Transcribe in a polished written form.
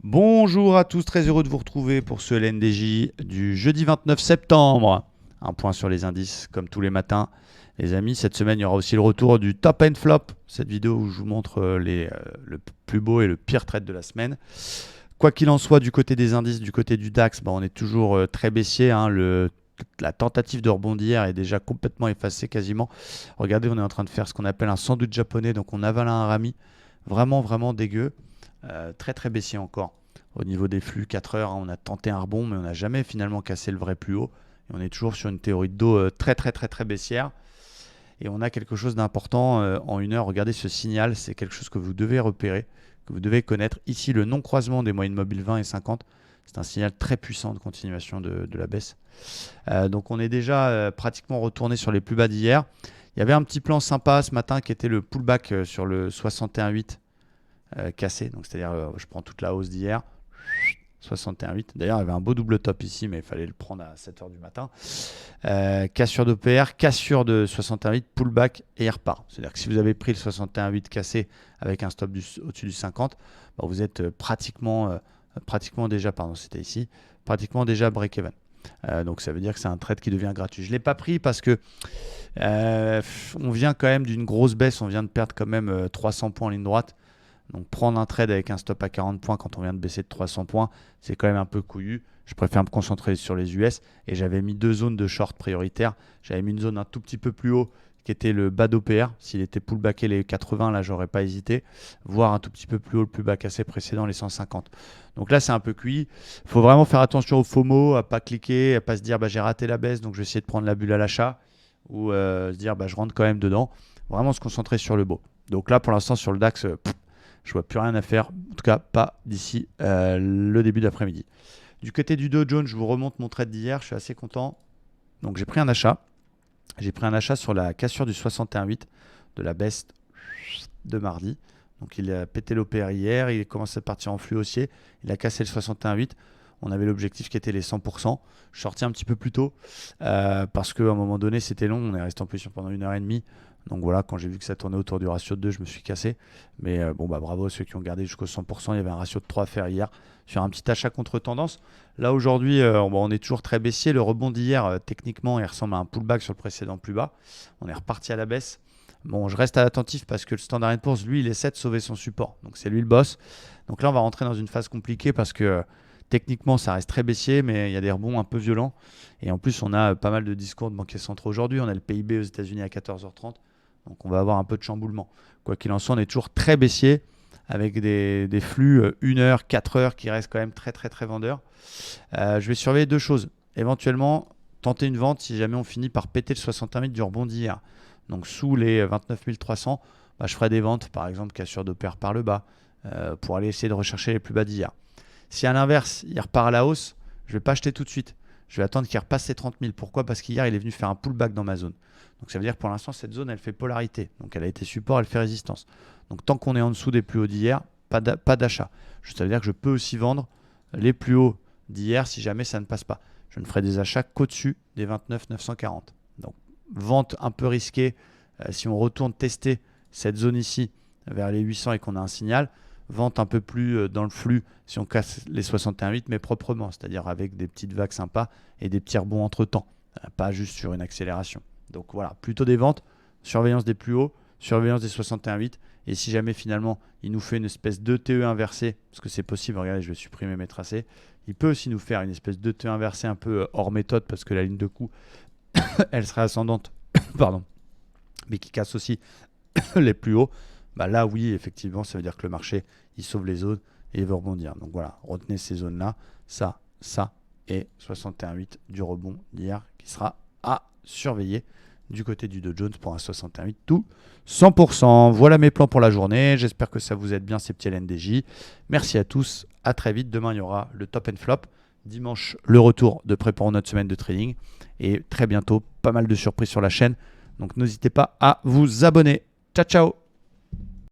Bonjour à tous, très heureux de vous retrouver pour ce LNDJ du jeudi 29 septembre. Un point sur les indices comme tous les matins. Les amis, cette semaine, il y aura aussi le retour du Top and Flop. Cette vidéo où je vous montre le plus beau et le pire trade de la semaine. Quoi qu'il en soit, du côté des indices, du côté du DAX, on est toujours très baissier. La tentative de rebondir est déjà complètement effacée quasiment. Regardez, on est en train de faire ce qu'on appelle un sandwich japonais. Donc on avale un rami. Vraiment, vraiment dégueu. Très très baissier encore. Au niveau des flux, 4 heures, on a tenté un rebond, mais on n'a jamais finalement cassé le vrai plus haut. Et on est toujours sur une théorie de dos très très très très baissière. Et on a quelque chose d'important en une heure. Regardez ce signal, c'est quelque chose que vous devez repérer, que vous devez connaître. Ici, le non-croisement des moyennes mobiles 20 et 50, c'est un signal très puissant de continuation de la baisse. Donc on est déjà pratiquement retourné sur les plus bas d'hier. Il y avait un petit plan sympa ce matin qui était le pullback sur le 61,8 cassé. Donc c'est-à-dire, je prends toute la hausse d'hier. 61,8. D'ailleurs, il y avait un beau double top ici, mais il fallait le prendre à 7h du matin. Cassure d'OPR, cassure de 61,8, pullback et il repart. C'est-à-dire que si vous avez pris le 61,8 cassé avec un stop au-dessus du 50, vous êtes pratiquement déjà, pardon, c'était ici, pratiquement déjà break-even. Donc ça veut dire que c'est un trade qui devient gratuit. Je ne l'ai pas pris parce que on vient quand même d'une grosse baisse, on vient de perdre quand même 300 points en ligne droite. Donc prendre un trade avec un stop à 40 points quand on vient de baisser de 300 points, c'est quand même un peu couillu. Je préfère me concentrer sur les US et j'avais mis deux zones de short prioritaires. J'avais mis une zone un tout petit peu plus haut qui était le bas d'OPR. S'il était pullbacké les 80, là j'aurais pas hésité. Voire un tout petit peu plus haut le plus bas cassé précédent, les 150. Donc là c'est un peu cuit. Il faut vraiment faire attention au FOMO, à pas cliquer, à pas se dire j'ai raté la baisse donc je vais essayer de prendre la bulle à l'achat. Ou se dire je rentre quand même dedans. Vraiment se concentrer sur le beau. Donc là pour l'instant sur le DAX, je vois plus rien à faire, en tout cas pas d'ici le début d'après-midi. Du côté du Dow Jones, je vous remonte mon trade d'hier, je suis assez content. Donc j'ai pris un achat. J'ai pris un achat sur la cassure du 61,8 de la baisse de mardi. Donc il a pété l'OPR hier, il a commencé à partir en flux haussier, il a cassé le 61,8. On avait l'objectif qui était les 100%. Je suis sorti un petit peu plus tôt parce qu'à un moment donné c'était long, on est resté en position pendant 1h30. Donc voilà, quand j'ai vu que ça tournait autour du ratio de 2, je me suis cassé. Mais bravo à ceux qui ont gardé jusqu'au 100%. Il y avait un ratio de 3 à faire hier sur un petit achat contre tendance. Là aujourd'hui, on est toujours très baissier. Le rebond d'hier, techniquement, il ressemble à un pullback sur le précédent plus bas. On est reparti à la baisse. Bon, je reste attentif parce que le Standard & Poor's, lui, il essaie de sauver son support. Donc c'est lui le boss. Donc là, on va rentrer dans une phase compliquée parce que techniquement, ça reste très baissier, mais il y a des rebonds un peu violents. Et en plus, on a pas mal de discours de banquiers centraux aujourd'hui. On a le PIB aux États-Unis à 14h30. Donc on va avoir un peu de chamboulement. Quoi qu'il en soit, on est toujours très baissier avec des flux 1 heure, 4 heures qui restent quand même très très très vendeurs. Je vais surveiller deux choses. Éventuellement, tenter une vente si jamais on finit par péter le 61 000 du rebond d'hier. Donc sous les 29 300, je ferai des ventes, par exemple cassure d'OPR par le bas, pour aller essayer de rechercher les plus bas d'hier. Si à l'inverse, il repart à la hausse, je ne vais pas acheter tout de suite. Je vais attendre qu'il repasse les 30 000. Pourquoi ? Parce qu'hier, il est venu faire un pullback dans ma zone. Donc ça veut dire que pour l'instant, cette zone, elle fait polarité. Donc elle a été support, elle fait résistance. Donc tant qu'on est en dessous des plus hauts d'hier, pas d'achat. Ça veut dire que je peux aussi vendre les plus hauts d'hier si jamais ça ne passe pas. Je ne ferai des achats qu'au-dessus des 29 940. Donc vente un peu risquée si on retourne tester cette zone ici vers les 800 et qu'on a un signal. Vente un peu plus dans le flux si on casse les 61,8 mais proprement, c'est-à-dire avec des petites vagues sympas et des petits rebonds entre temps, pas juste sur une accélération. Donc voilà, plutôt des ventes, surveillance des plus hauts, surveillance des 61,8 et si jamais finalement il nous fait une espèce de TE inversé, parce que c'est possible, regardez je vais supprimer mes tracés, il peut aussi nous faire une espèce de TE inversé un peu hors méthode parce que la ligne de coup elle serait ascendante, pardon, mais qui casse aussi les plus hauts. Là oui effectivement ça veut dire que le marché il sauve les zones et il veut rebondir. Donc voilà, retenez ces zones là, ça et 61,8 du rebond d'hier qui sera à surveiller du côté du Dow Jones pour un 61,8 tout 100%. Voilà mes plans pour la journée, j'espère que ça vous aide bien ces petits LNDJ. Merci à tous, à très vite. Demain il y aura le top and flop, dimanche le retour de prêt pour notre semaine de trading et très bientôt pas mal de surprises sur la chaîne. Donc n'hésitez pas à vous abonner. Ciao ciao.